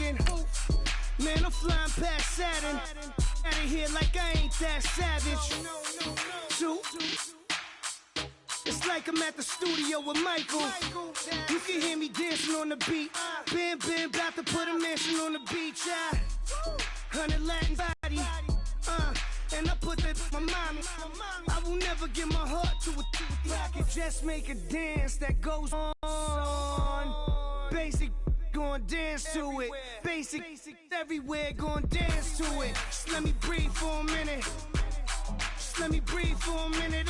Dragon. Man, I'm flying past Saturn. Out of here like I ain't that savage. Two. It's like I'm at the studio with Michael. You can hear me dancing on the beat. Ben, about to put a mansion on the beach. 100 Latin body. And I put that my mama. I will never give my heart to it. I can just make a dance that goes on. Basic, gon' dance to it. Basic, everywhere, gon' dance to it. Just let me breathe for a minute. Just let me breathe for a minute.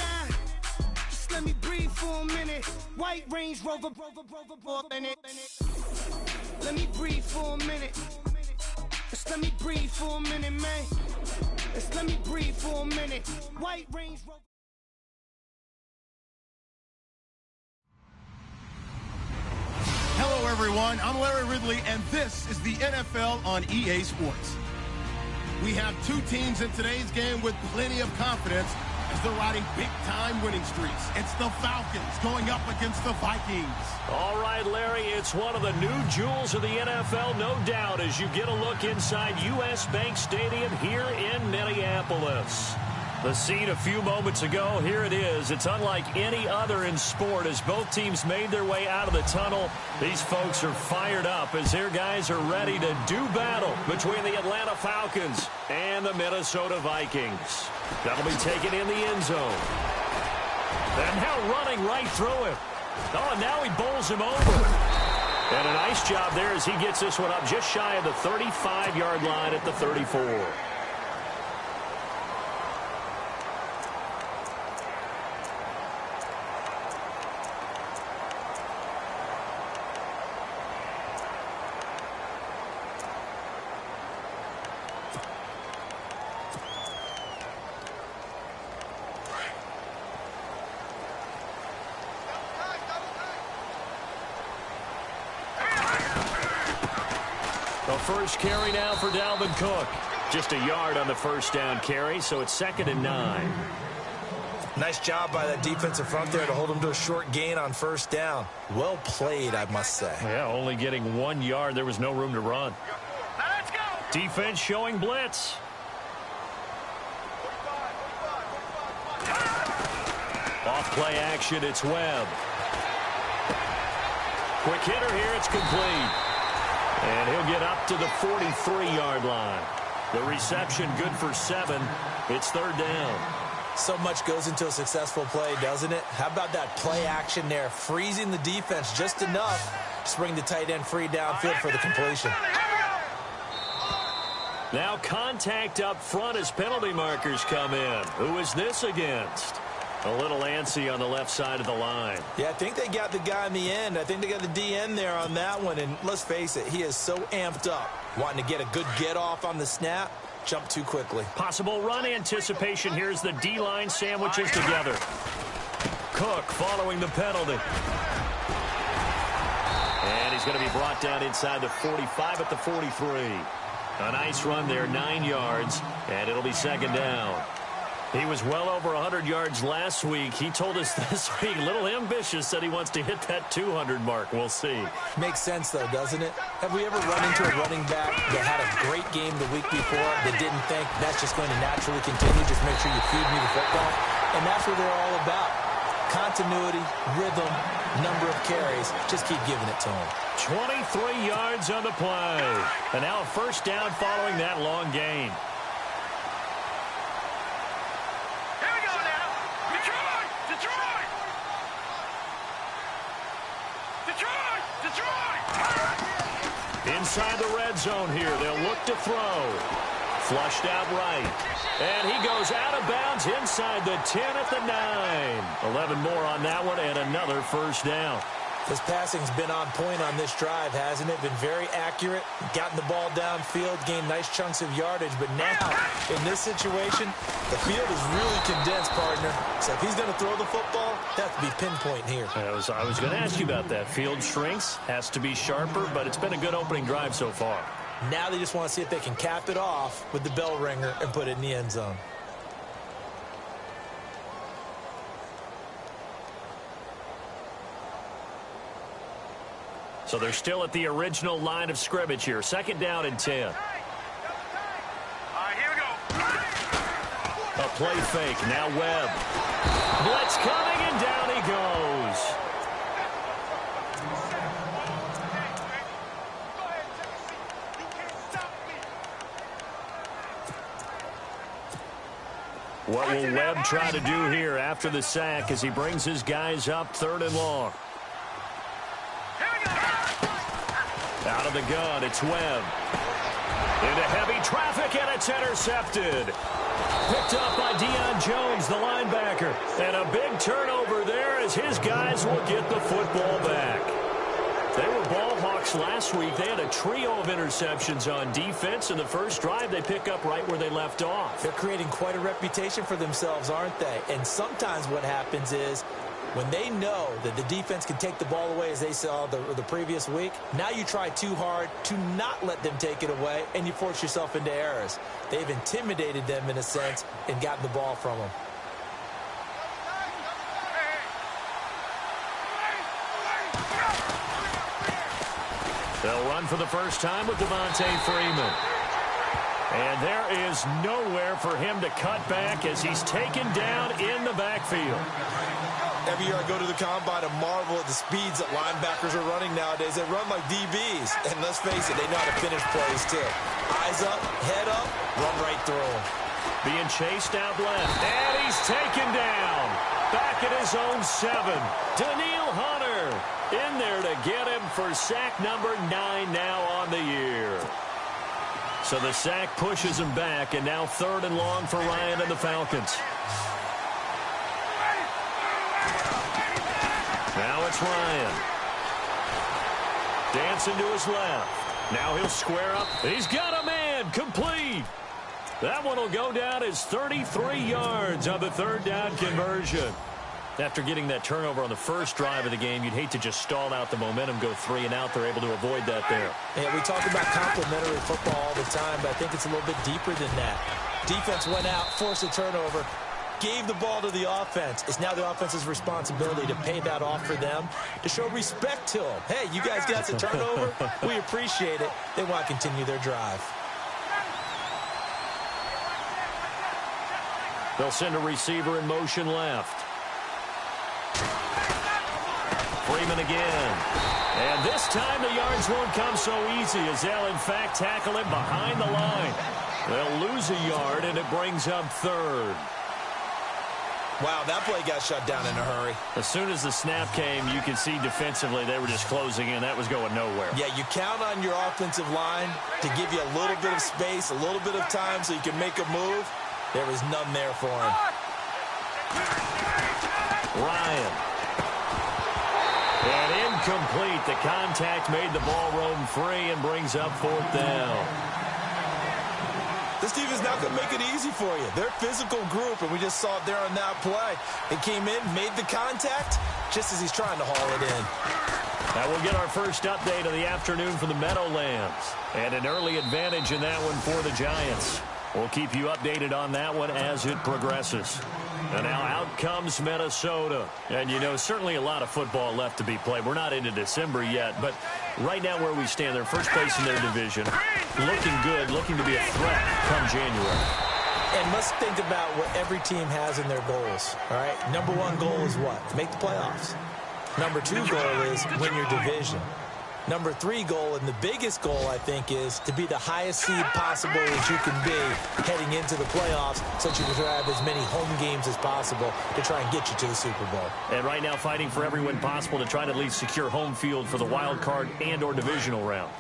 Just let me breathe for a minute. White Range Rover, in it. Let me breathe for a minute. Just let me breathe for a minute, man. Just let me breathe for a minute. White Range Rover. Hello, everyone. I'm Larry Ridley, and this is the NFL on EA Sports. We have two teams in today's game with plenty of confidence as they're riding big-time winning streaks. It's the Falcons going up against the Vikings. All right, Larry, it's one of the new jewels of the NFL, no doubt, as you get a look inside U.S. Bank Stadium here in Minneapolis. The scene a few moments ago, here it is. It's unlike any other in sport as both teams made their way out of the tunnel. These folks are fired up as their guys are ready to do battle between the Atlanta Falcons and the Minnesota Vikings. That'll be taken in the end zone. And now running right through him. Oh, and now he bowls him over. And a nice job there as he gets this one up just shy of the 35-yard line at the 34. First carry now for Dalvin Cook. Just a yard on the first down carry, so it's 2nd and 9. Nice job by that defensive front there to hold him to a short gain on first down. Well played, I must say. Yeah, only getting 1 yard. There was no room to run. Now let's go. Defense showing blitz. Off play action, it's Webb. Quick hitter here, it's complete. And he'll get up to the 43-yard line. The reception good for 7. It's 3rd down. So much goes into a successful play, doesn't it? How about that play action there? Freezing the defense just enough to bring the tight end free downfield for the completion. Now contact up front as penalty markers come in. Who is this against? A little antsy on the left side of the line. Yeah, I think they got the guy in the end. I think they got the DN there on that one. And let's face it, he is so amped up. Wanting to get a good get off on the snap. Jump too quickly. Possible run anticipation. Here's the D-line sandwiches together. Cook following the penalty. And he's going to be brought down inside the 45 at the 43. A nice run there, 9 yards. And it'll be 2nd down. He was well over 100 yards last week. He told us this week, a little ambitious, said he wants to hit that 200 mark. We'll see. Makes sense, though, doesn't it? Have we ever run into a running back that had a great game the week before that didn't think that's just going to naturally continue? Just make sure you feed me the football. And that's what they're all about. Continuity, rhythm, number of carries. Just keep giving it to him. 23 yards on the play. And now a first down following that long gain. Inside the red zone here, they'll look to throw. Flushed out right. And he goes out of bounds inside the 10 at the 9. 11 more on that one and another first down. His passing's been on point on this drive, hasn't it? Been very accurate, gotten the ball downfield, gained nice chunks of yardage. But now, in this situation, the field is really condensed, partner. So if he's going to throw the football, that has to be pinpoint here. I was going to ask you about that. Field shrinks, has to be sharper, but it's been a good opening drive so far. Now they just want to see if they can cap it off with the bell ringer and put it in the end zone. So they're still at the original line of scrimmage here. 2nd down and 10. A play fake. Now Webb. Blitz coming, and down he goes. What will Webb try to do here after the sack as he brings his guys up 3rd and long? Out of the gun, it's Webb. Into heavy traffic, and it's intercepted. Picked up by Deion Jones, the linebacker. And a big turnover there as his guys will get the football back. They were ball hawks last week. They had a trio of interceptions on defense. In the first drive, they pick up right where they left off. They're creating quite a reputation for themselves, aren't they? And sometimes what happens is when they know that the defense can take the ball away, as they saw the previous week, now you try too hard to not let them take it away, and you force yourself into errors. They've intimidated them in a sense and gotten the ball from them. They'll run for the first time with Devontae Freeman. And there is nowhere for him to cut back as he's taken down in the backfield. Every year I go to the combine and marvel at the speeds that linebackers are running nowadays. They run like DBs. And let's face it, they know how to finish plays too. Eyes up, head up, run right through them. Being chased out left. And he's taken down. Back at his own 7. Daniil Hunter in there to get him for sack number 9 now on the year. So the sack pushes him back, and now 3rd and long for Ryan and the Falcons. Now it's Ryan. Dancing to his left. Now he'll square up. He's got a man. Complete. That one will go down as 33 yards on the 3rd down conversion. After getting that turnover on the first drive of the game, you'd hate to just stall out the momentum, go 3 and out. They're able to avoid that there. Yeah, we talk about complementary football all the time, but I think it's a little bit deeper than that. Defense went out, forced a turnover, gave the ball to the offense. It's now the offense's responsibility to pay that off for them, to show respect to them. Hey, you guys got the turnover. We appreciate it. They want to continue their drive. They'll send a receiver in motion left. Freeman again. And this time the yards won't come so easy as they'll, in fact, tackle him behind the line. They'll lose a yard, and it brings up 3rd. Wow, that play got shut down in a hurry. As soon as the snap came, you could see defensively they were just closing in. That was going nowhere. Yeah, you count on your offensive line to give you a little bit of space, a little bit of time so you can make a move. There was none there for him. Ryan. And incomplete. The contact made the ball roam free and brings up 4th down. This defense not going to make it easy for you. They're a physical group, and we just saw it there on that play. It came in, made the contact, just as he's trying to haul it in. Now we'll get our first update of the afternoon for the Meadowlands. And an early advantage in that one for the Giants. We'll keep you updated on that one as it progresses. And now out comes Minnesota. And, you know, certainly a lot of football left to be played. We're not into December yet, but right now where we stand, they're first place in their division. Looking good, looking to be a threat come January. And let's think about what every team has in their goals, all right? Number 1 goal is what? Make the playoffs. Number 2 goal is win your division. Number 3 goal, and the biggest goal, I think, is to be the highest seed possible as you can be heading into the playoffs so that you can have as many home games as possible to try and get you to the Super Bowl. And right now fighting for every win possible to try to at least secure home field for the wild card and or divisional round.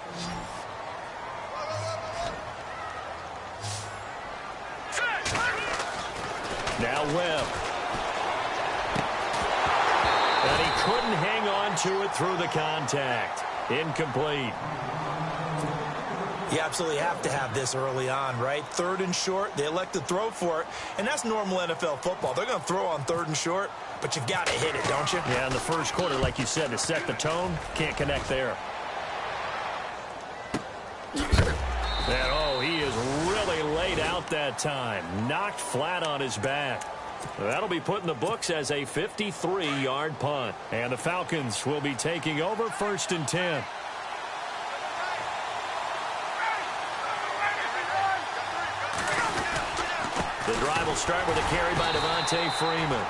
Now Webb. And he couldn't hang on to it through the contact. Incomplete. You absolutely have to have this early on, right? 3rd and short, they elect to throw for it, and that's normal NFL football. They're going to throw on 3rd and short, but you've got to hit it, don't you? Yeah, in the first quarter, like you said, to set the tone, can't connect there. And, oh, he is really laid out that time. Knocked flat on his back. That'll be put in the books as a 53-yard punt. And the Falcons will be taking over 1st and 10. The drive will start with a carry by Devontae Freeman.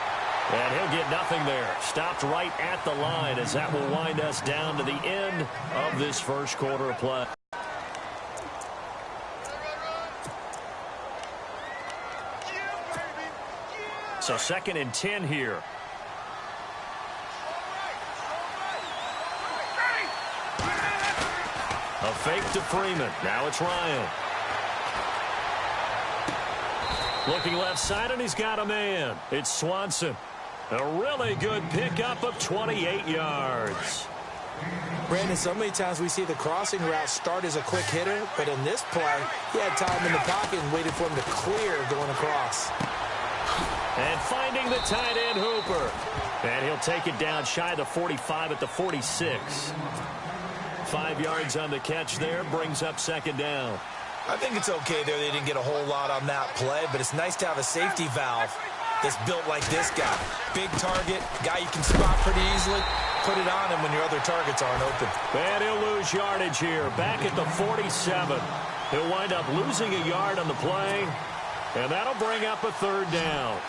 And he'll get nothing there. Stopped right at the line as that will wind us down to the end of this first quarter of play. So 2nd and 10 here. A fake to Freeman. Now it's Ryan. Looking left side, and he's got a man. It's Swanson. A really good pickup of 28 yards. Brandon, so many times we see the crossing route start as a quick hitter, but in this play, he had time in the pocket and waited for him to clear going across. And finding the tight end, Hooper. And he'll take it down shy of the 45 at the 46. 5 yards on the catch there, brings up 2nd down. I think it's okay there. They didn't get a whole lot on that play, but it's nice to have a safety valve that's built like this guy. Big target, guy you can spot pretty easily. Put it on him when your other targets aren't open. And he'll lose yardage here, back at the 47. He'll wind up losing a yard on the play, and that'll bring up a 3rd down.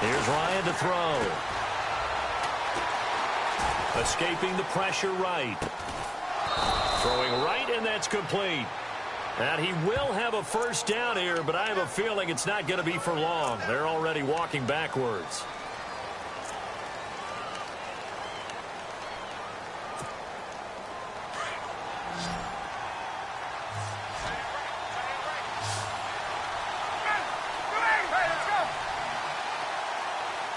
Here's Ryan to throw. Escaping the pressure right. Throwing right, and that's complete. And he will have a 1st down here, but I have a feeling it's not going to be for long. They're already walking backwards.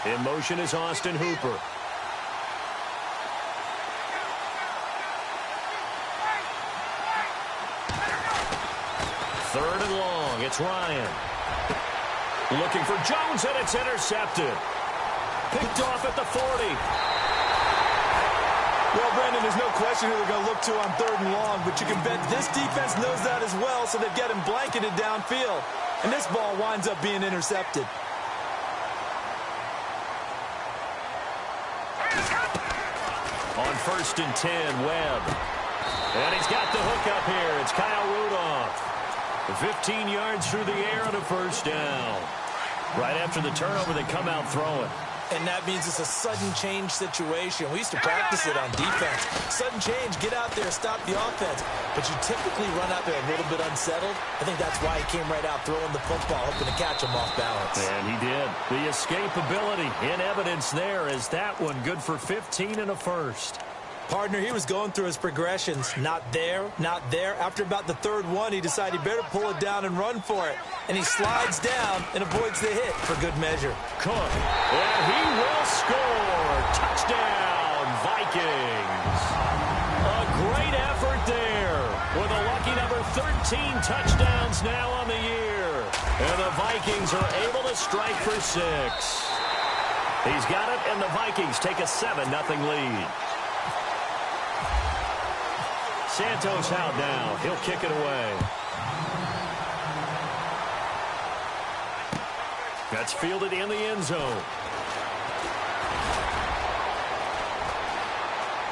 In motion is Austin Hooper. Third and long. It's Ryan. Looking for Jones, and it's intercepted. Picked off at the 40. Well, Brandon, there's no question who they're going to look to on 3rd and long, but you can bet this defense knows that as well, so they've got him blanketed downfield. And this ball winds up being intercepted. On 1st and 10, Webb. And he's got the hook up here. It's Kyle Rudolph. 15 yards through the air and a 1st down. Right after the turnover, they come out throwing. And that means it's a sudden change situation. We used to practice it on defense. Sudden change, get out there, stop the offense. But you typically run out there a little bit unsettled. I think that's why he came right out throwing the football, hoping to catch him off balance. And he did. The escapability in evidence there is that one good for 15 and a 1st. Partner, he was going through his progressions. Not there, not there. After about the 3rd one, he decided he better pull it down and run for it. And he slides down and avoids the hit for good measure. Cook. And he will score. Touchdown, Vikings. A great effort there with a lucky number 13 touchdowns now on the year. And the Vikings are able to strike for 6. He's got it, and the Vikings take a 7-0 lead. Santos out now. He'll kick it away. That's fielded in the end zone.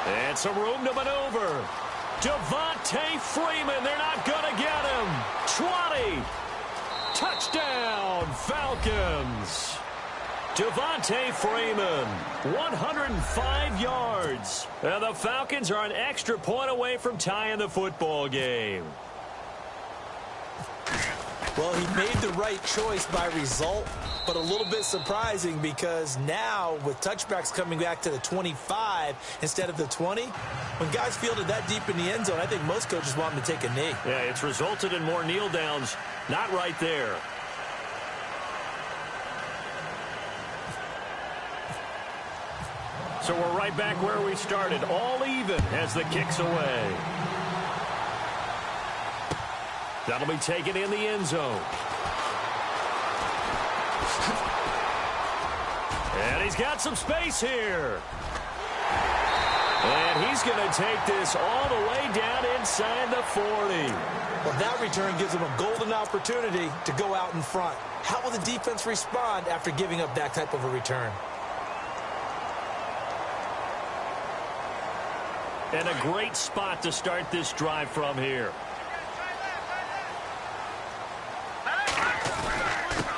And some room to maneuver. Devontae Freeman. They're not going to get him. 20. Touchdown, Falcons. Devontae Freeman, 105 yards. And the Falcons are an extra point away from tying the football game. Well, he made the right choice by result, but a little bit surprising because now with touchbacks coming back to the 25 instead of the 20, when guys fielded that deep in the end zone, I think most coaches want them to take a knee. Yeah, it's resulted in more kneel downs. Not right there. So we're right back where we started, all even as the kick's away. That'll be taken in the end zone. And he's got some space here. And he's he's going to take this all the way down inside the 40. Well, that return gives them a golden opportunity to go out in front. How will the defense respond after giving up that type of a return? And a great spot to start this drive from here.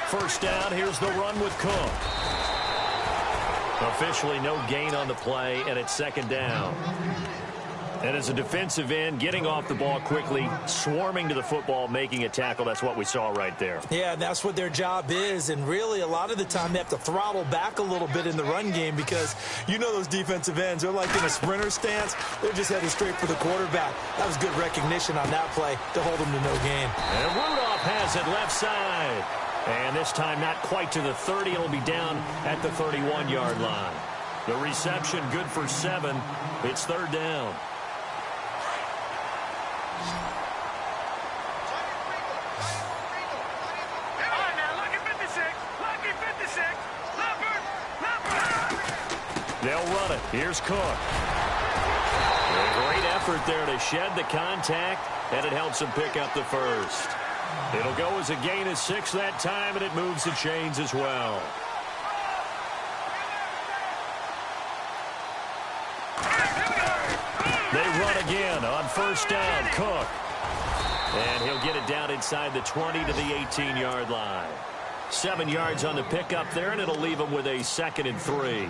First down, here's the run with Cook. Officially no gain on the play, and it's second down. And as a defensive end, getting off the ball quickly, swarming to the football, making a tackle, that's what we saw right there. Yeah, and that's what their job is. And really, a lot of the time, they have to throttle back a little bit in the run game because you know those defensive ends, they're like in a sprinter stance. They're just heading straight for the quarterback. That was good recognition on that play to hold them to no gain. And Rudolph has it left side. And this time not quite to the 30. It'll be down at the 31-yard line. The reception good for 7. It's third down. They'll run it. Here's Cook. A great effort there to shed the contact, and it helps him pick up the first. It'll go as a gain of 6 that time, and it moves the chains as well. They run again on first down. Cook. And he'll get it down inside the 20 to the 18-yard line. 7 yards on the pickup there, and it'll leave him with a 2nd and 3.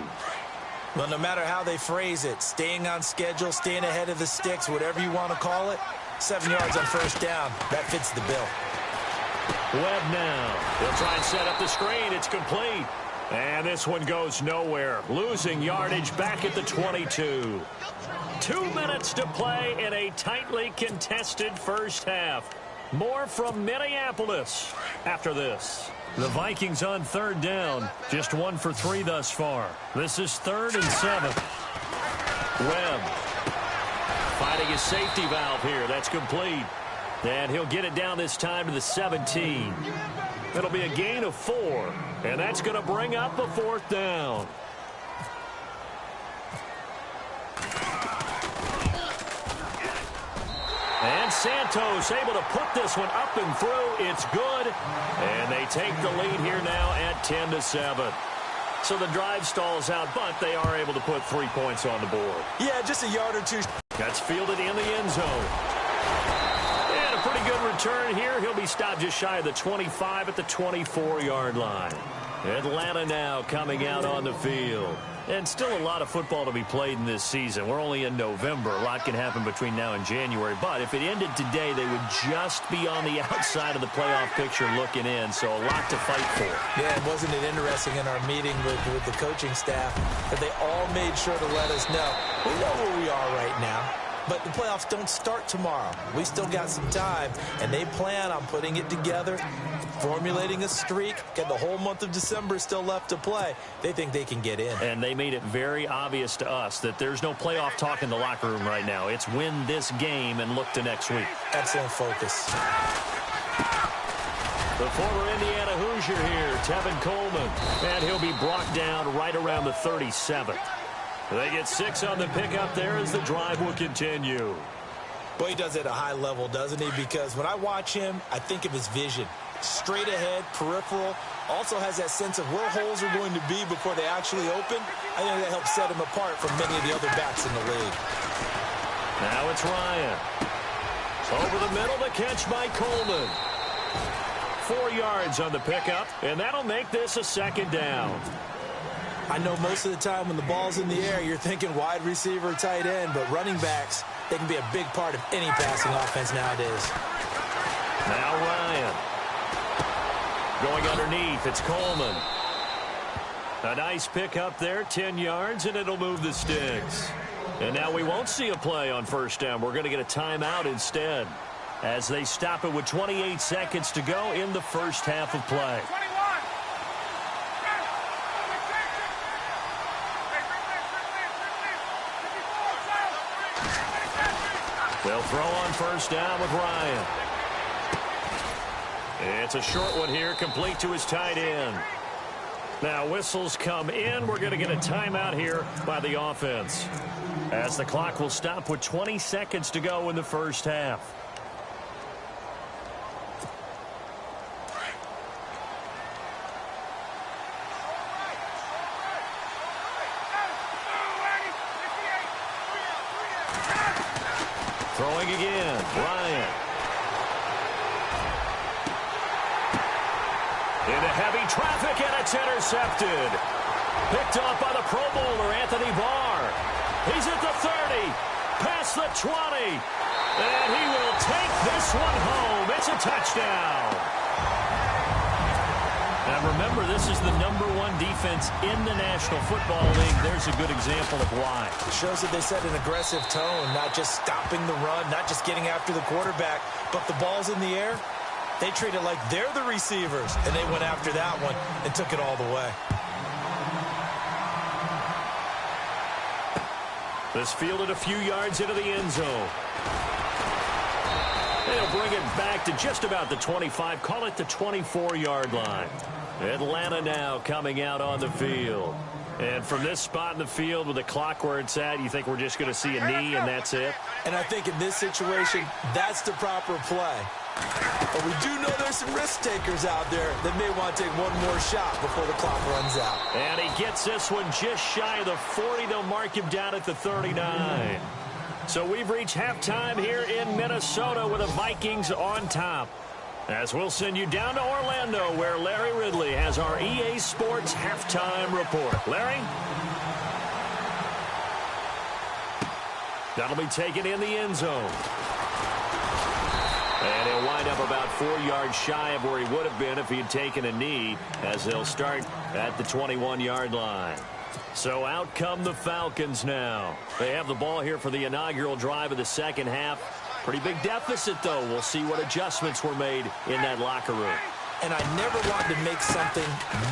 Well, no matter how they phrase it, staying on schedule, staying ahead of the sticks, whatever you want to call it, 7 yards on first down, that fits the bill. Webb now. He'll try and set up the screen. It's complete. And this one goes nowhere. Losing yardage back at the 22. 2 minutes to play in a tightly contested first half. More from Minneapolis after this. The Vikings on third down. Just 1 for 3 thus far. This is 3rd and 7. Webb finding his safety valve here. That's complete. And he'll get it down this time to the 17. It'll be a gain of 4. And that's going to bring up a 4th down. And Santos able to put this one up and through. It's good. And they take the lead here now at 10-7. So the drive stalls out, but they are able to put 3 points on the board. Yeah, just a yard or 2. That's fielded in the end zone. And a pretty good return here. He'll be stopped just shy of the 25 at the 24-yard line. Atlanta now coming out on the field. And still a lot of football to be played in this season. We're only in November. A lot can happen between now and January. But if it ended today, they would just be on the outside of the playoff picture looking in. So a lot to fight for. Yeah, wasn't it interesting in our meeting with the coaching staff that they all made sure to let us know, we know where we are right now. But the playoffs don't start tomorrow. We still got some time, and they plan on putting it together, formulating a streak, got the whole month of December still left to play. They think they can get in. And they made it very obvious to us that there's no playoff talk in the locker room right now. It's win this game and look to next week. Excellent focus. The former Indiana Hoosier here, Tevin Coleman. And he'll be brought down right around the 37. They get 6 on the pickup there as the drive will continue. Well, he does it at a high level, doesn't he? Because when I watch him, I think of his vision. Straight ahead, peripheral. Also has that sense of where holes are going to be before they actually open. I think that helps set him apart from many of the other backs in the league. Now it's Ryan. Over the middle, the catch by Coleman. 4 yards on the pickup, and that'll make this a 2nd down. I know most of the time when the ball's in the air, you're thinking wide receiver, tight end, but running backs, they can be a big part of any passing offense nowadays. Now Ryan. Going underneath, it's Coleman. A nice pickup there, 10 yards, and it'll move the sticks. And now we won't see a play on first down. We're going to get a timeout instead as they stop it with 28 seconds to go in the first half of play. They'll throw on first down with Ryan. It's a short one here, complete to his tight end. Now whistles come in. We're going to get a timeout here by the offense, as the clock will stop with 20 seconds to go in the first half. Throwing again, Ryan. Into heavy traffic, and it's intercepted. Picked off by the Pro Bowler, Anthony Barr. He's at the 30, past the 20, and he will take this one home. It's a touchdown. And remember, this is the #1 defense in the National Football League. There's a good example of why. It shows that they set an aggressive tone, not just stopping the run, not just getting after the quarterback, but the ball's in the air. They treat it like they're the receivers, and they went after that one and took it all the way. This fielded a few yards into the end zone. They'll bring it back to just about the 25, call it the 24-yard line. Atlanta now coming out on the field. And from this spot in the field with the clock where it's at, you think we're just going to see a knee and that's it? And I think in this situation, that's the proper play. But we do know there's some risk takers out there that may want to take one more shot before the clock runs out. And he gets this one just shy of the 40. They'll mark him down at the 39. So we've reached halftime here in Minnesota with the Vikings on top. As we'll send you down to Orlando, where Larry Ridley has our EA Sports halftime report. Larry? That'll be taken in the end zone. And he'll wind up about 4 yards shy of where he would have been if he had taken a knee, as they'll start at the 21-yard line. So out come the Falcons now. They have the ball here for the inaugural drive of the second half. Pretty big deficit, though. We'll see what adjustments were made in that locker room. And I never want to make something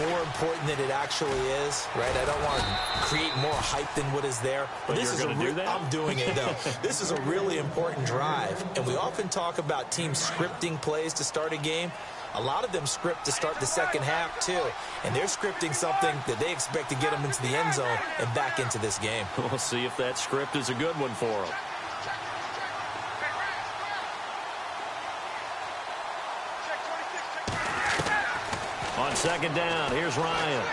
more important than it actually is, right? I don't want to create more hype than what is there. But this is going to do that? I'm doing it, though. This is a really important drive. And we often talk about teams scripting plays to start a game. A lot of them script to start the second half, too. And they're scripting something that they expect to get them into the end zone and back into this game. We'll see if that script is a good one for them. On second down, here's Ryan.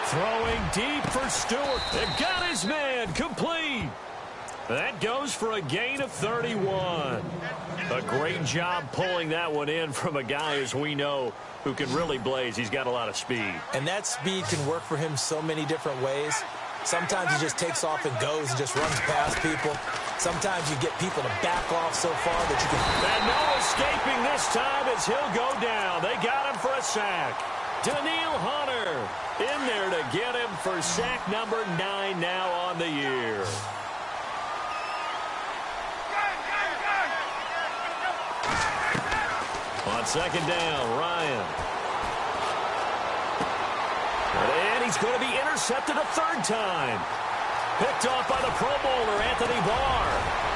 Throwing deep for Stewart. They've got his man complete. That goes for a gain of 31. A great job pulling that one in from a guy, as we know, who can really blaze. He's got a lot of speed. And that speed can work for him so many different ways. Sometimes he just takes off and goes and just runs past people. Sometimes you get people to back off so far that you can... And no escaping this time as he'll go down. They got him for a sack. Daniil Hunter in there to get him for sack number 9 now on the year. On second down, Ryan. And he's going to be intercepted a third time. Picked off by the Pro Bowler, Anthony Barr.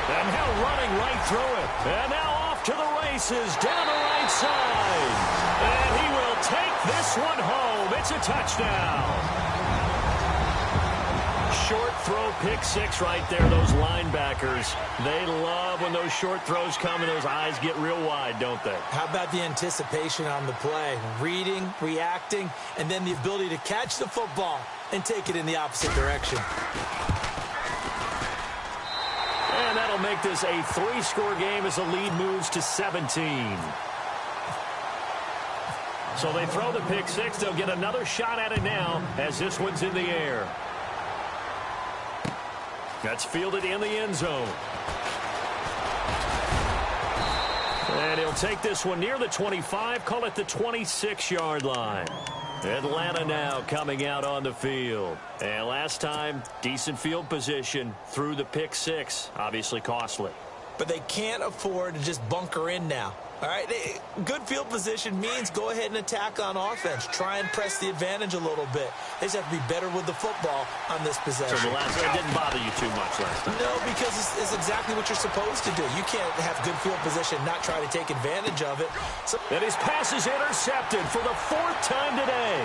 And now running right through it. And now off to the races, down the right side. And he will take this one home. It's a touchdown. Short throw, pick six right there. Those linebackers, they love when those short throws come and those eyes get real wide, don't they? How about the anticipation on the play? Reading, reacting, and then the ability to catch the football and take it in the opposite direction. And that'll make this a 3-score game as the lead moves to 17. So they throw the pick six. They'll get another shot at it now as this one's in the air. That's fielded in the end zone. And he'll take this one near the 25, call it the 26-yard line. Atlanta now coming out on the field. And last time, decent field position through the pick six. Obviously costly. But they can't afford to just bunker in now. All right, good field position means go ahead and attack on offense. Try and press the advantage a little bit. They just have to be better with the football on this possession. So it didn't bother you too much last time? No, because it's exactly what you're supposed to do. You can't have good field position and not try to take advantage of it. And his pass is intercepted for the 4th time today.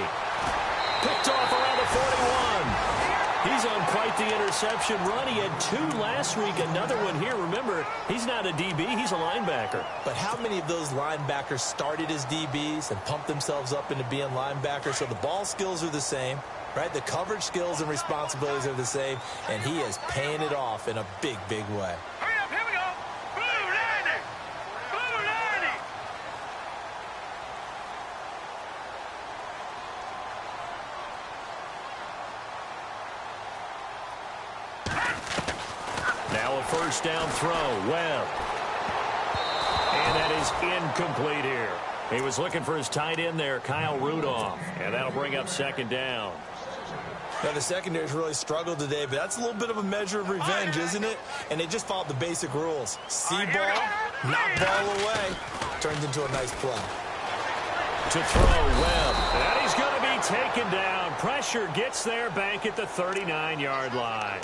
Picked off around the 41. He's on quite the interception run. He had 2 last week, another one here. Remember, he's not a DB, he's a linebacker. But how many of those linebackers started as DBs and pumped themselves up into being linebackers? So the ball skills are the same, right? The coverage skills and responsibilities are the same, and he is paying it off in a big, big way. Hurry up, here we go. Blue 90. Blue 90. Now a first down throw. Webb. And that is incomplete here. He was looking for his tight end there, Kyle Rudolph. And that'll bring up second down. Now, the secondary's really struggled today, but that's a little bit of a measure of revenge, isn't it? And they just followed the basic rules. See ball, knock ball away. Turns into a nice play. To throw, Webb. And he's going to be taken down. Pressure gets there back at the 39-yard line.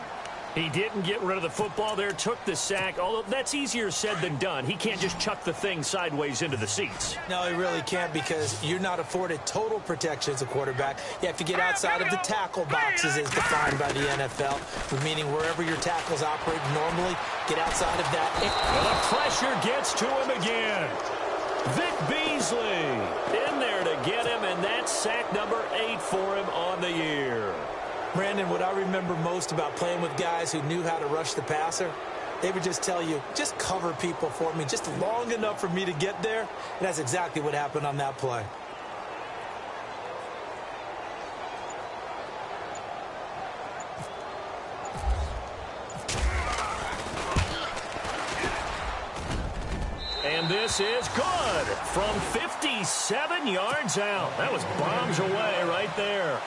He didn't get rid of the football there, took the sack, although that's easier said than done. He can't just chuck the thing sideways into the seats. No, he really can't, because you're not afforded total protection as a quarterback. You have to get outside of the tackle boxes as defined by the NFL, meaning wherever your tackles operate normally, get outside of that. Well, the pressure gets to him again. Vic Beasley in there to get him, and that's sack number 8 for him on the year. Brandon, what I remember most about playing with guys who knew how to rush the passer, they would just tell you, just cover people for me, just long enough for me to get there. And that's exactly what happened on that play. And this is good from 57 yards out. That was bombs away right there.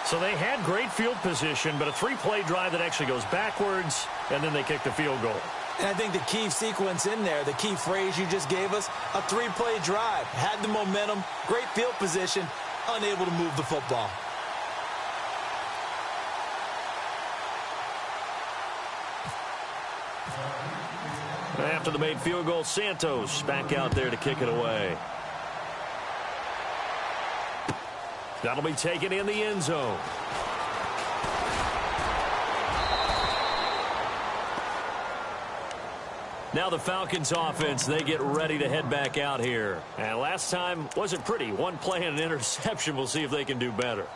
So they had great field position, but a 3-play drive that actually goes backwards, and then they kick the field goal. And I think the key sequence in there, the key phrase you just gave us, a 3-play drive. Had the momentum, great field position, unable to move the football. After the made field goal, Santos back out there to kick it away. That'll be taken in the end zone. Now the Falcons offense, they get ready to head back out here. And last time wasn't pretty. 1 play and an interception. We'll see if they can do better.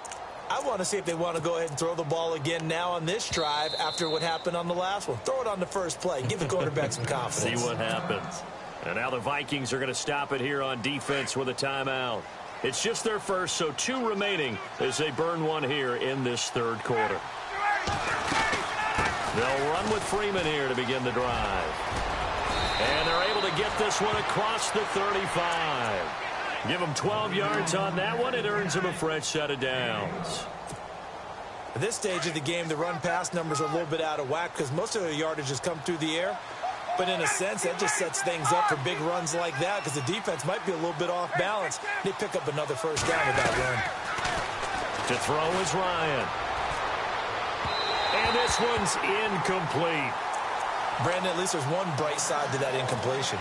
I want to see if they want to go ahead and throw the ball again now on this drive after what happened on the last one. Throw it on the first play. Give the quarterback some confidence. See what happens. And now the Vikings are going to stop it here on defense with a timeout. It's just their first, so 2 remaining as they burn 1 here in this third quarter. They'll run with Freeman here to begin the drive. And they're able to get this one across the 35. Give them 12 yards on that one. It earns them a fresh set of downs. At this stage of the game, the run-pass numbers are a little bit out of whack because most of the yardage has come through the air. But in a sense, that just sets things up for big runs like that because the defense might be a little bit off balance. They pick up another first down with that run. To throw is Ryan. And this one's incomplete. Brandon, at least there's one bright side to that incompletion.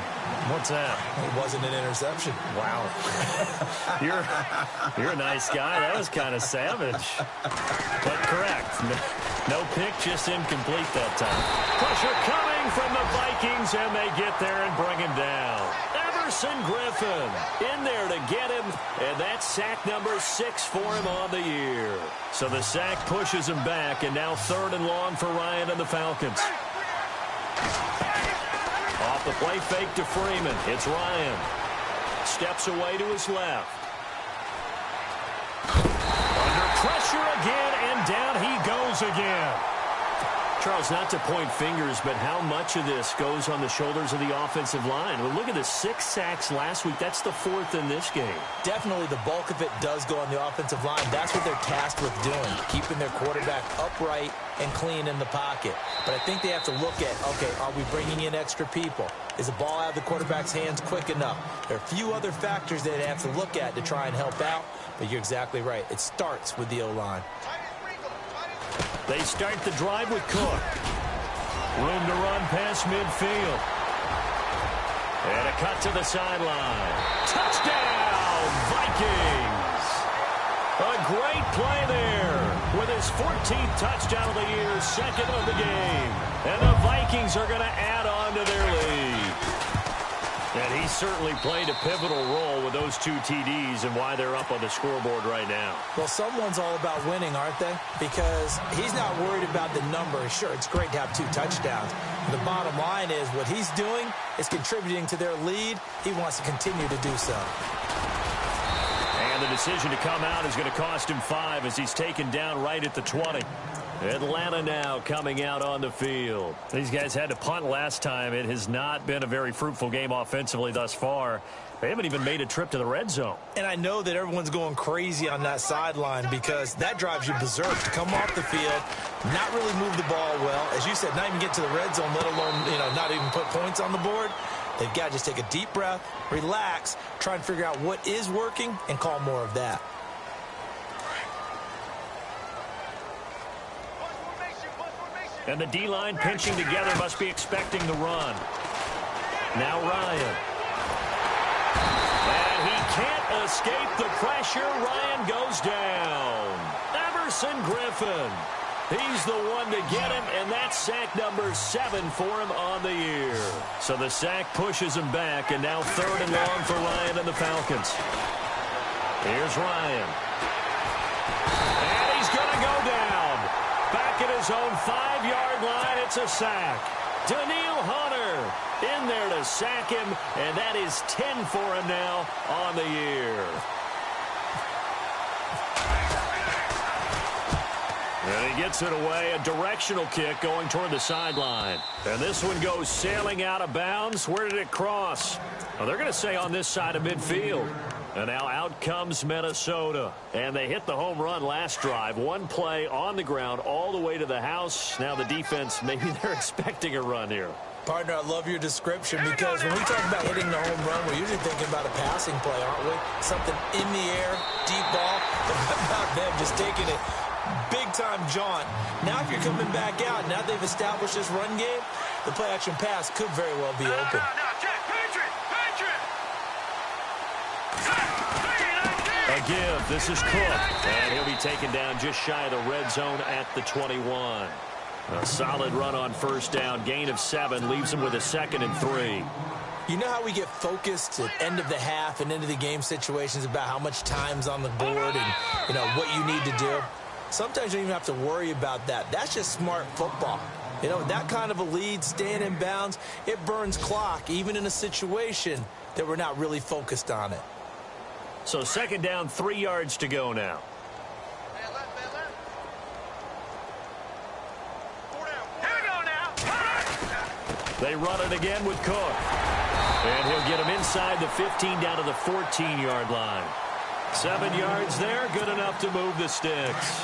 What's that? It wasn't an interception. Wow. You're a nice guy. That was kind of savage. But correct. No pick, just incomplete that time. Pressure coming from the Vikings, and they get there and bring him down. Everson Griffin in there to get him, and that's sack number 6 for him on the year. So the sack pushes him back, and now 3rd and long for Ryan and the Falcons. Off the play fake to Freeman. It's Ryan. Steps away to his left. Under pressure again, and down he goes again. Charles, not to point fingers, but how much of this goes on the shoulders of the offensive line? Well, look at the 6 sacks last week. That's the 4th in this game. Definitely the bulk of it does go on the offensive line. That's what they're tasked with doing, keeping their quarterback upright and clean in the pocket. But I think they have to look at, okay, are we bringing in extra people? Is the ball out of the quarterback's hands quick enough? There are a few other factors that they have to look at to try and help out, but you're exactly right. It starts with the O-line. They start the drive with Cook. Room to run past midfield. And a cut to the sideline. Touchdown, Vikings! A great play there with his 14th touchdown of the year, second of the game. And the Vikings are going to add on to their lead. And he certainly played a pivotal role with those 2 TDs and why they're up on the scoreboard right now. Well, someone's all about winning, aren't they? Because he's not worried about the number. Sure, it's great to have 2 touchdowns. The bottom line is what he's doing is contributing to their lead. He wants to continue to do so. And the decision to come out is going to cost him 5 as he's taken down right at the 20. Atlanta now coming out on the field. These guys had to punt last time. It has not been a very fruitful game offensively thus far. They haven't even made a trip to the red zone. And I know that everyone's going crazy on that sideline because that drives you berserk to come off the field, not really move the ball well. As you said, not even get to the red zone, let alone, not even put points on the board. They've got to just take a deep breath, relax, try and figure out what is working, and call more of that. And the D-line pinching together must be expecting the run. Now Ryan. And he can't escape the pressure. Ryan goes down. Everson Griffin. He's the one to get him, and that's sack number 7 for him on the year. So the sack pushes him back, and now 3rd and long for Ryan and the Falcons. Here's Ryan. And he's going to go down. Back at his own 5-yard line, it's a sack. Daniil Hunter in there to sack him, and that is 10 for him now on the year. And he gets it away, a directional kick going toward the sideline. And this one goes sailing out of bounds. Where did it cross? Well, they're going to say on this side of midfield. And now out comes Minnesota. And they hit the home run last drive. One play on the ground all the way to the house. Now the defense, maybe they're expecting a run here. Partner, I love your description because when we talk about hitting the home run, we're usually thinking about a passing play, aren't we? Something in the air, deep ball. But about them just taking it big-time jaunt. Now if you're coming back out, now they've established this run game, the play-action pass could very well be open. A give. This is Cook. And he'll be taken down just shy of the red zone at the 21. A solid run on first down. Gain of 7 leaves him with a 2nd and 3. You know how we get focused at end of the half and into the game situations about how much time's on the board and, what you need to do? Sometimes you don't even have to worry about that. That's just smart football. That kind of a lead, staying in bounds, it burns clock, even in a situation that we're not really focused on it. So 2nd down, 3 yards to go now. They run it again with Cook. And he'll get him inside the 15 down to the 14-yard line. 7 yards there, good enough to move the sticks.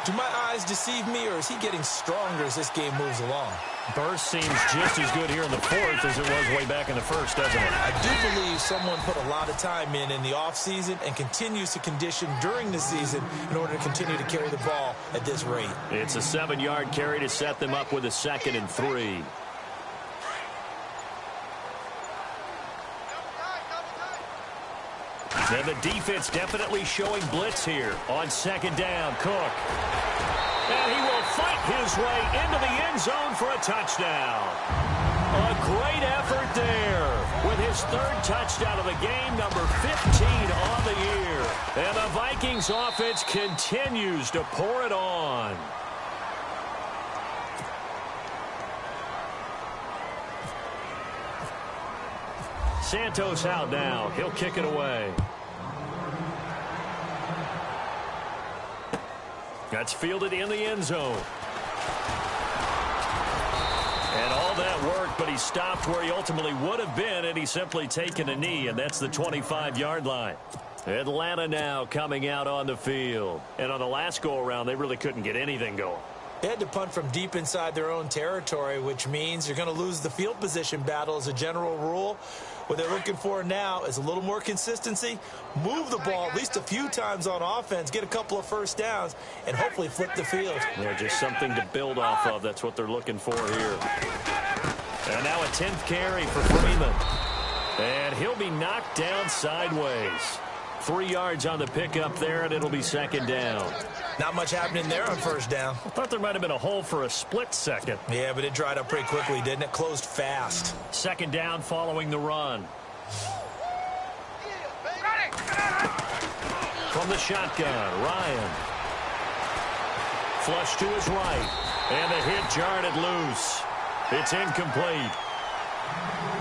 Do my eyes deceive me, or is he getting stronger as this game moves along? Burst seems just as good here in the 4th as it was way back in the 1st, doesn't it? I do believe someone put a lot of time in the offseason and continues to condition during the season in order to continue to carry the ball at this rate. It's a 7-yard carry to set them up with a 2nd and 3. And the defense definitely showing blitz here on 2nd down. Cook. And he will fight his way into the end zone for a touchdown. A great effort there with his 3rd touchdown of the game, number 15 on the year. And the Vikings offense continues to pour it on. Santos out now. He'll kick it away. That's fielded in the end zone. And all that work, but he stopped where he ultimately would have been, and he's simply taken a knee, and that's the 25-yard line. Atlanta now coming out on the field. And on the last go-around, they really couldn't get anything going. They had to punt from deep inside their own territory, which means you're going to lose the field position battle as a general rule. What they're looking for now is a little more consistency, move the ball at least a few times on offense, get a couple of first downs, and hopefully flip the field. Yeah, just something to build off of. That's what they're looking for here. And now a 10th carry for Freeman. And he'll be knocked down sideways. 3 yards on the pickup there, and it'll be second down. Not much happening there on first down. I thought there might have been a hole for a split second. Yeah, but it dried up pretty quickly, didn't it? Closed fast. Second down following the run. From the shotgun, Ryan. Flush to his right. And the hit jarred it loose. It's incomplete.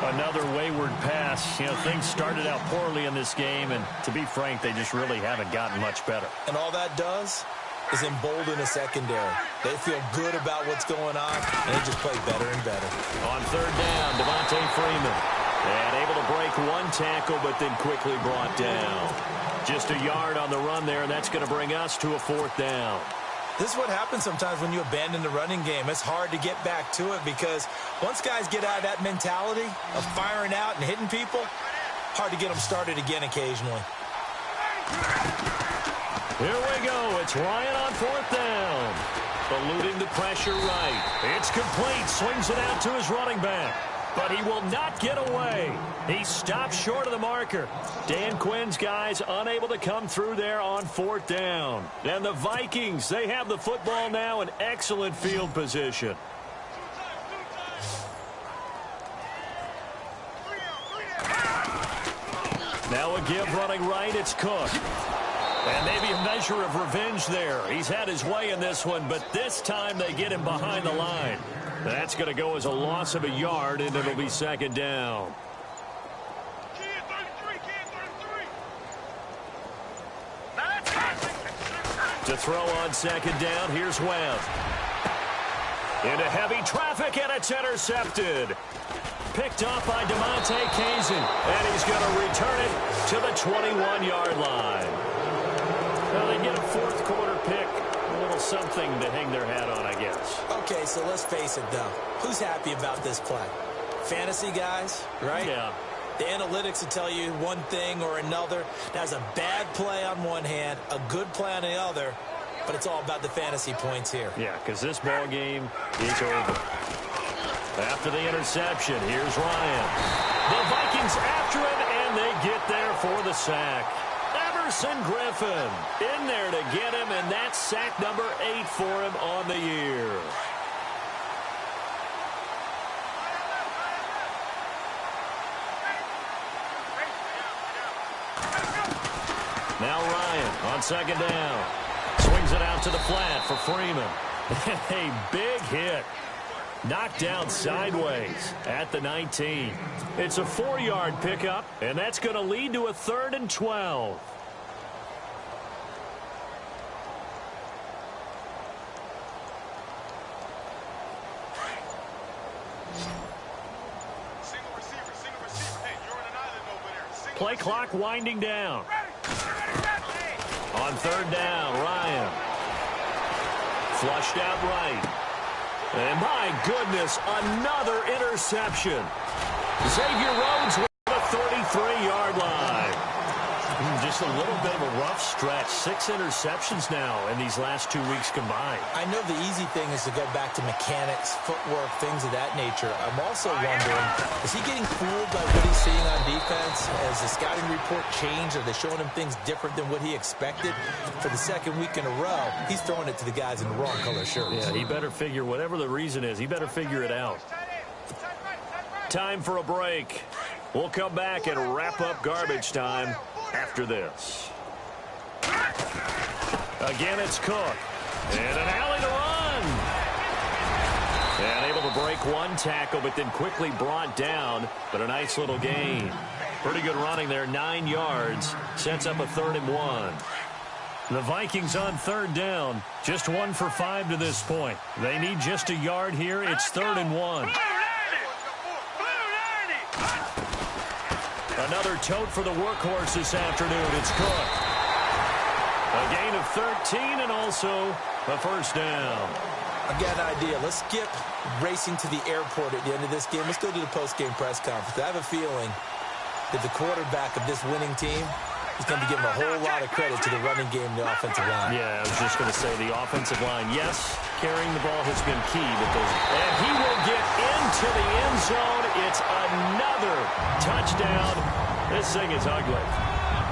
Another wayward pass. You know, things started out poorly in this game, and to be frank, they just really haven't gotten much better. And all that does is embolden a secondary. They feel good about what's going on, and they just play better and better. On third down, Devontae Freeman. And able to break one tackle, but then quickly brought down. Just a yard on the run there, and that's going to bring us to a fourth down. This is what happens sometimes when you abandon the running game. It's hard to get back to it because once guys get out of that mentality of firing out and hitting people, hard to get them started again occasionally. Here we go. It's Ryan on fourth down. Eluding the pressure right. It's complete. Swings it out to his running back. But he will not get away. He stopped short of the marker. Dan Quinn's guys unable to come through there on fourth down. And the Vikings, they have the football now in excellent field position. Now a give running right, it's Cook. And maybe a measure of revenge there. He's had his way in this one, but this time they get him behind the line. That's going to go as a loss of a yard, and it'll be second down. To throw on second down, here's Webb. Into heavy traffic, and it's intercepted. Picked off by DeMonte Kazin, and he's going to return it to the 21-yard line. Well, they get a fourth quarter pick. A little something to hang their hat on, I guess. Okay, so let's face it, though. Who's happy about this play? Fantasy guys, right? Yeah. The analytics will tell you one thing or another. That's a bad play on one hand, a good play on the other, but it's all about the fantasy points here. Yeah, because this ball game is over. After the interception, here's Ryan. The Vikings after him, and they get there for the sack. Everson Griffin in there to get him, and that's sack number 8 for him on the year. Now Ryan on second down. Swings it out to the flat for Freeman. A big hit. Knocked down sideways at the 19. It's a 4-yard pickup, and that's going to lead to a 3rd and 12. Play clock winding down. On third down, Ryan. Flushed out right. And my goodness, another interception. Xavier Rhodes with a 33-yard line. Just a little bit of a rough stretch. 6 interceptions now in these last 2 weeks combined. I know the easy thing is to go back to mechanics, footwork, things of that nature. I'm also wondering, is he getting fooled by what he's seeing on defense? Has the scouting report changed? Are they showing him things different than what he expected? For the second week in a row, he's throwing it to the guys in the wrong color shirts. Yeah, he better figure, whatever the reason is, he better figure it out. Time for a break. We'll come back and wrap up garbage time after this. Again, it's Cook. And an alley to run. And able to break one tackle, but then quickly brought down. But a nice little gain. Pretty good running there, 9 yards. Sets up a 3rd and 1. The Vikings on third down. Just 1 for 5 to this point. They need just a yard here. It's 3rd and 1. Another tote for the workhorse this afternoon. It's Cook. A gain of 13 and also a first down. I've got an idea. Let's skip racing to the airport at the end of this game. Let's go to the post-game press conference. I have a feeling that the quarterback of this winning team is going to be given a whole lot of credit to the running game and the offensive line. Yeah, I was just going to say the offensive line. Yes, carrying the ball has been key. And he will get into the end zone. It's another touchdown. This thing is ugly.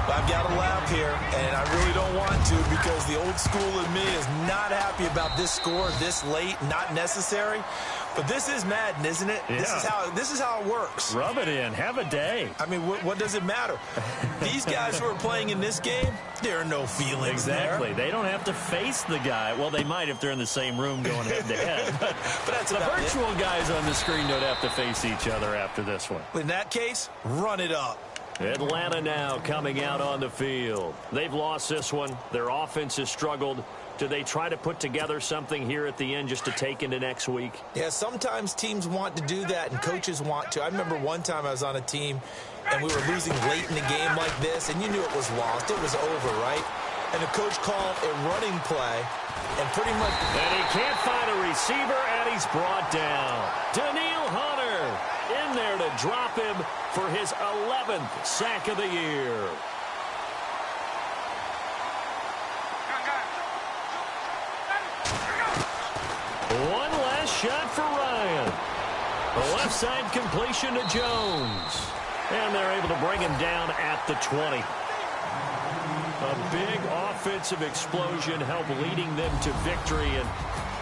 I've got to laugh here, and I really don't want to because the old school in me is not happy about this score this late, not necessary. But this is Madden, isn't it? Yeah. This is how it works. Rub it in. Have a day. I mean, what does it matter? These guys who are playing in this game, there are no feelings Exactly. there. They don't have to face the guy. Well, they might if they're in the same room going head-to-head. But that's the about virtual guys on the screen don't have to face each other after this one. In that case, run it up. Atlanta now coming out on the field. They've lost this one. Their offense has struggled. Do they try to put together something here at the end just to take into next week? Yeah, sometimes teams want to do that and coaches want to. I remember one time I was on a team and we were losing late in the game like this, and you knew it was lost. It was over, right? And the coach called a running play and pretty much... And he can't find a receiver, and he's brought down. Daniil Hunter in there to drop him for his 11th sack of the year. One last shot for Ryan. The left side completion to Jones. And they're able to bring him down at the 20. A big offensive explosion helped leading them to victory. And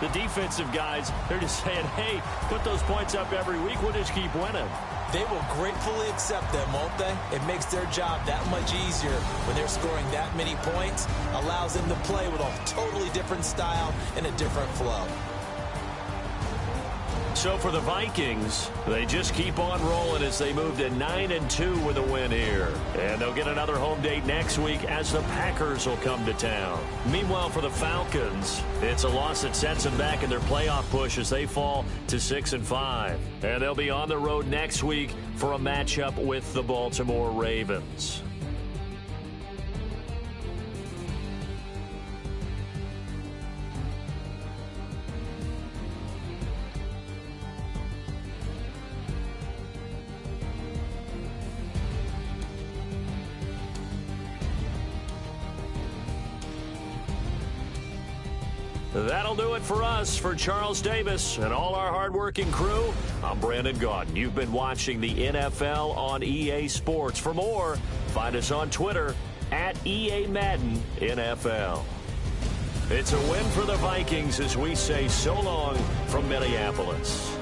the defensive guys, they're just saying, hey, put those points up every week. We'll just keep winning. They will gratefully accept them, won't they? It makes their job that much easier when they're scoring that many points. Allows them to play with a totally different style and a different flow. So for the Vikings, they just keep on rolling as they move to 9-2 with a win here. And they'll get another home date next week as the Packers will come to town. Meanwhile, for the Falcons, it's a loss that sets them back in their playoff push as they fall to 6-5. And they'll be on the road next week for a matchup with the Baltimore Ravens. That'll do it for us. For Charles Davis and all our hardworking crew, I'm Brandon Gaudin. You've been watching the NFL on EA Sports. For more, find us on Twitter at EA Madden NFL. It's a win for the Vikings as we say so long from Minneapolis.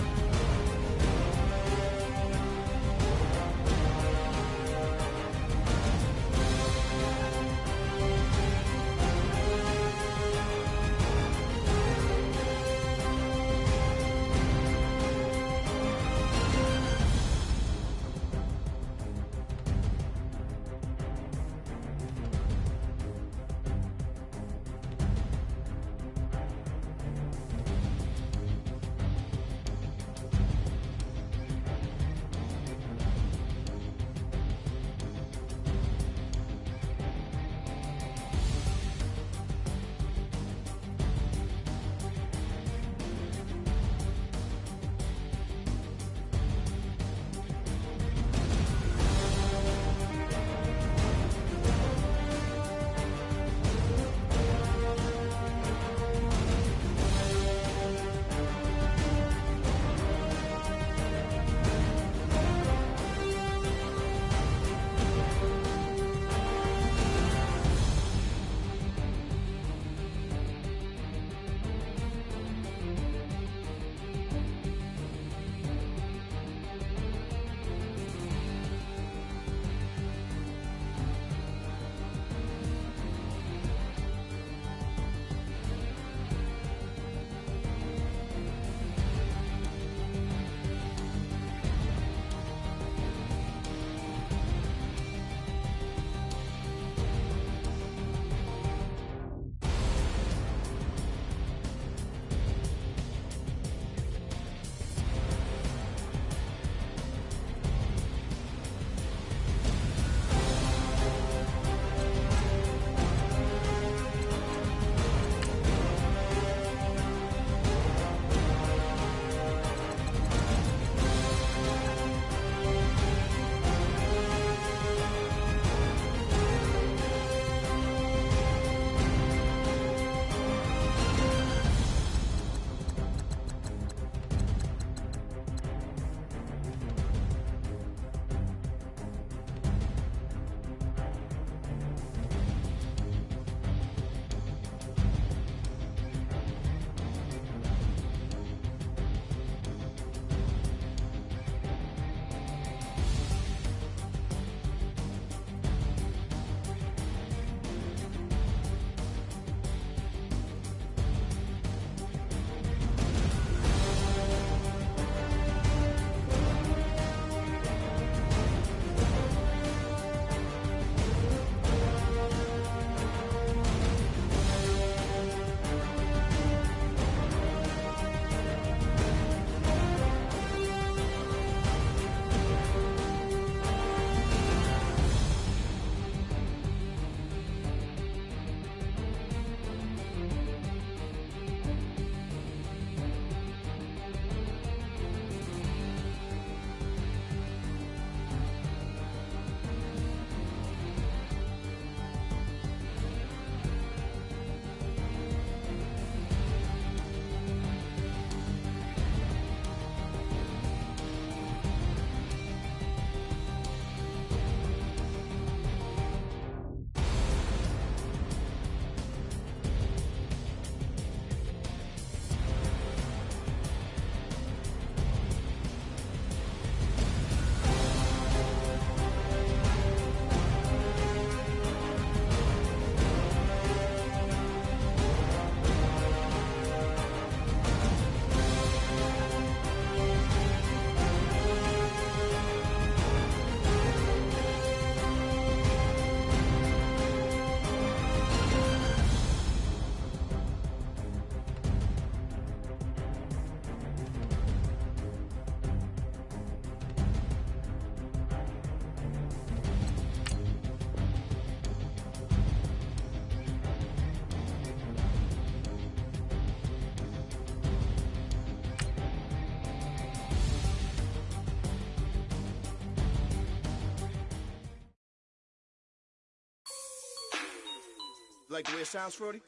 Like the way it sounds, Frody?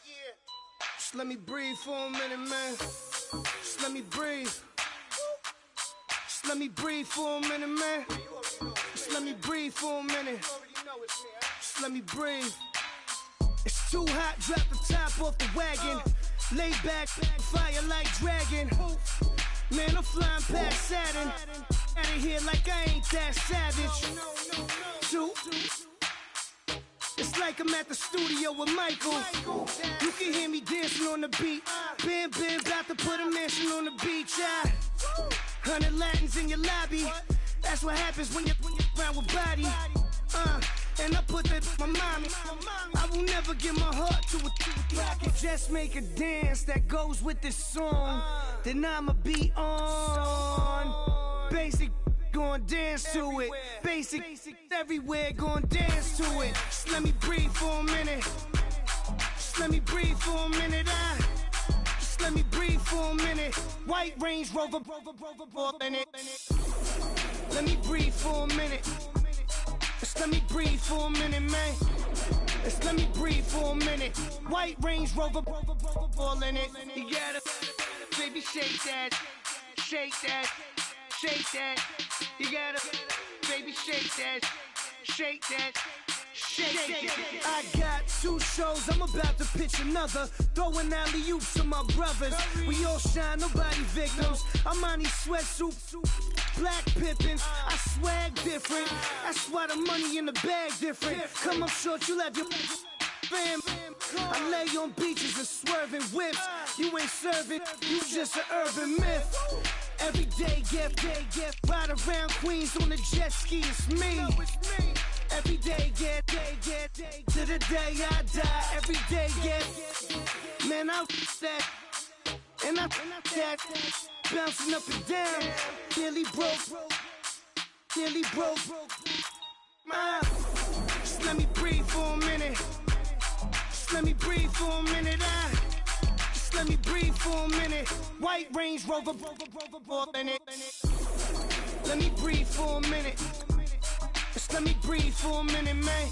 Yeah. Just let me breathe for a minute, man. Just let me breathe. Just let me breathe for a minute, man. Just let me breathe for a minute. Just let me breathe. It's too hot, drop the top off the wagon. Lay back, fire like dragon. Man, I'm flying past Saturn. Out of here like I ain't that savage. Two. It's like I'm at the studio with Michael. You can hear me dancing on the beat. Bam, about to put a mansion on the beach. 100 Latins in your lobby. That's what happens when you're around with body. And I put that my mommy. I will never give my heart to a rocket. Just make a dance that goes with this song. Then I'ma be on. Basic, gon' dance to it. Basic, everywhere, gon' dance to it. Just let me breathe for a minute. Just let me breathe for a minute. Just let me breathe for a minute. White Range Rover, in it. Let me breathe for a minute. Just let me breathe for a minute, man. Just let me breathe for a minute. White Range Rover, all in it. You gotta, baby, shake that, shake that, shake that. You gotta, baby, shake that, shake that. I got 2 shows, I'm about to pitch another. Throwing alley-oops to my brothers. We all shine, nobody victims. I'm on these sweatsuits, black pippins. I swag different. That's why the money in the bag different. Come up short, you'll have your fam. I lay on beaches and swerving whips. You ain't serving, you just an urban myth. Every day, get ride around Queens on the jet ski, it's me. Every day, get to the day I die. Every day, get man, I that and I that bouncing up and down. Nearly broke. Just let me breathe for a minute. Just let me breathe for a minute. Just let me breathe for a minute. White Range Rover, in it. Let me breathe for a minute. Just let me breathe for a minute, man.